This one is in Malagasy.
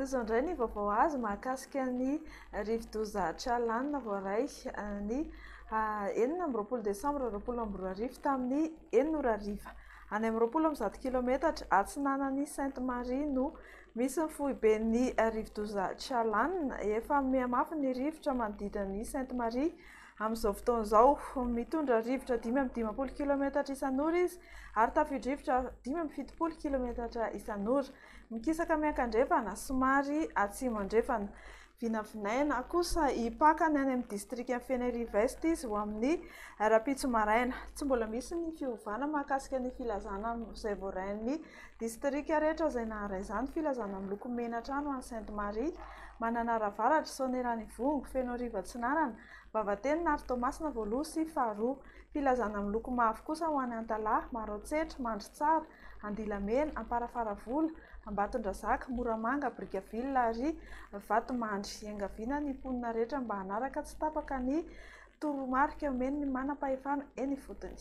Toy izao indray ny vaovao azo mahakasika ny rivo-doza lanina voaray ny 4 desambra 2024 tamin'ny 9:00 any amin'ny 20 kilometatra atsinanan'ny Sainte-Marie no misy ny foiben'ny rivo-doza lanina. Efa mihamafy ny rivotra manodidina ny Sainte-Marie amin'izao fotoan'izao, mitondra rivotra 520 kilometatra isan'ora izy ary tafio-drivotra 570 kilometatra isan'ora. Mikisaka miankandrefana somary atsimo andrefana. Vinavinaina kosa hipakany any amin'ny district Fenerive Est izy ho amin'ny Rapitso maraina. Tsy mbola misy ny fiovana mahakasika ny filazana izay voarain'ny district rehetra izay naharay izany filazana miloko mena hatrany any Sainte-Marie, Mananaravara, Sonerany Vongo, Feno Arivo Atsinanana, Vavateny ary Toamasina voaloha sy faharoa. Filazana miloko mavo kosa ho any Antalahy, Maroantsetra, Mandritsara, Andilamena, Amparafaravola, Ambatondrazaka, Moramanga, Brigaville ary Vatomandry. Iangaviana ny mponina rehetra mba hanaraka tsy tapaka ny toromarika omeny ny manam-pahefana eny ifotony.